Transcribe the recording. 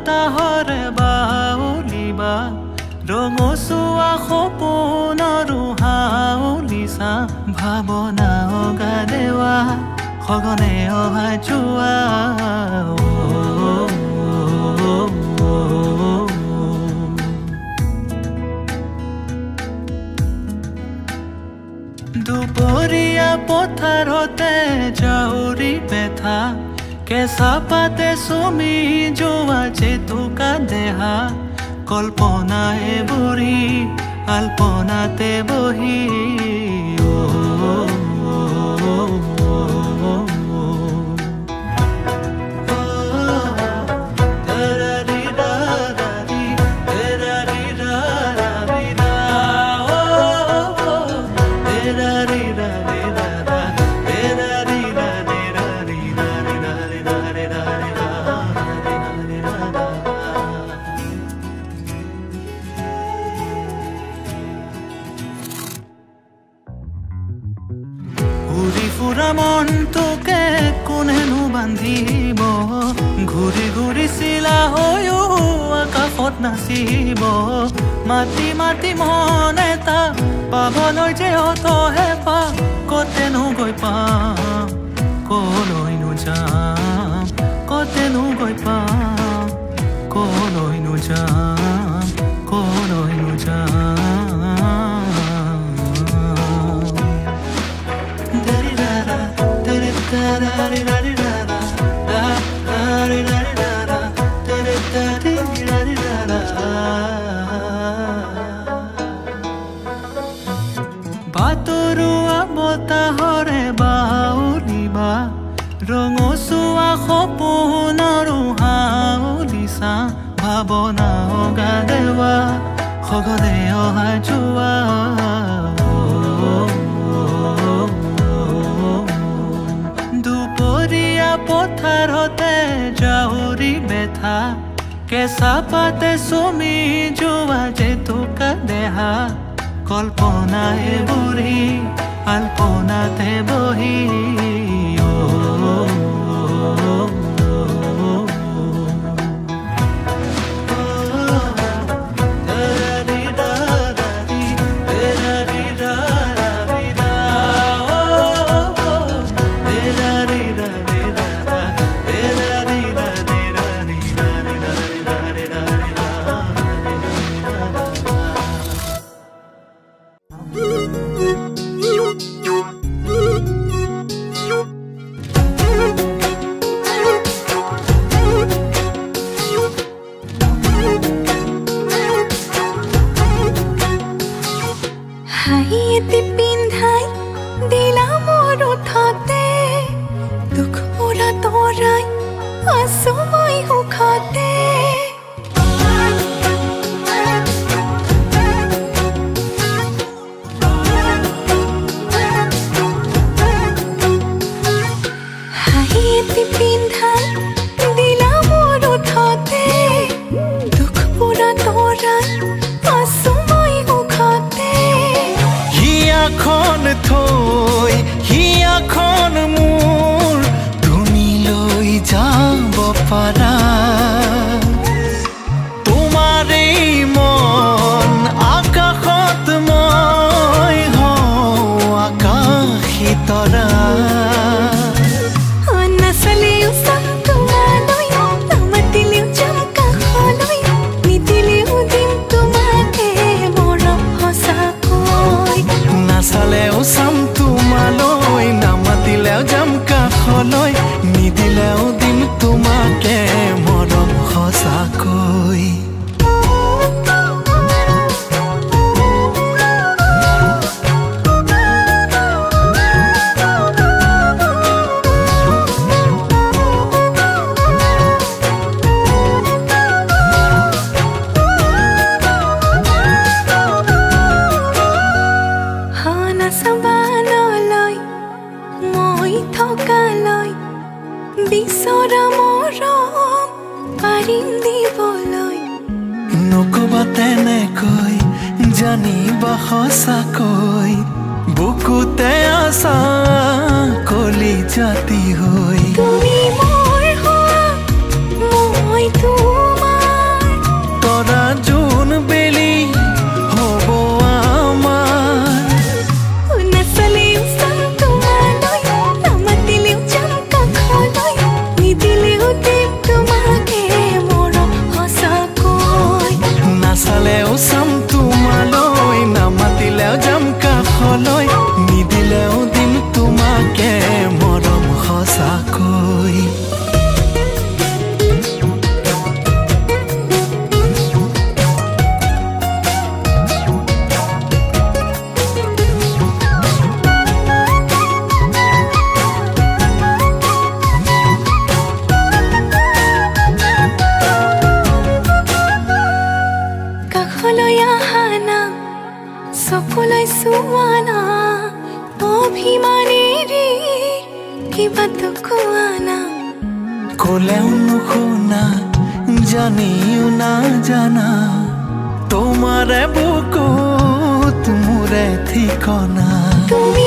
বতাহৰে বাউলিবা ৰঙচুৱা সপোনৰো হাউলিছা ভাৱনা অগা দেৱা সঘনে অহা যোৱা দুপৰীয়া পথাৰতে জাউৰি বেথা কেঁচা পাতে চুমি যোৱা জেতুকা দেহা কল্পনায়ে বুঢ়ী আল্পনাতে বহি ফুৰা মনটোকে কোনেনো বান্ধিব ঘূৰি ঘূৰি চিলা হৈও আকাশত নাচিব মাতি মাতি মন এটা পাবলৈ যে অতহে পা কতেনো গৈ পাম কলৈনো যাম কতেনো গৈ পাম কলৈনো যাম কলৈনো যাম বাতৰুৱা বতাহৰে বাউলিবা ৰঙচুৱা সপোনৰো হাউলিছা ভাৱনা অগা দেৱা সঘনে অহা যোৱা দুপৰীয়া পথাৰতে জাউৰি বেথা কেঁচা পাতে চুমি যোৱা জেতুকা দেহা কল্পনায়ে বুঢ়ী আল্পনাতে বহি বুকুতে আছা কলি জাতি হৈ তুমি মোৰ হোৱা মই তোমাৰ অভিমানেৰে কিবা তো কোৱা না ক'লেও নুশুনা জানিও না জানা তোমাৰে বুকুত মোৰে ঠিকনা তুমি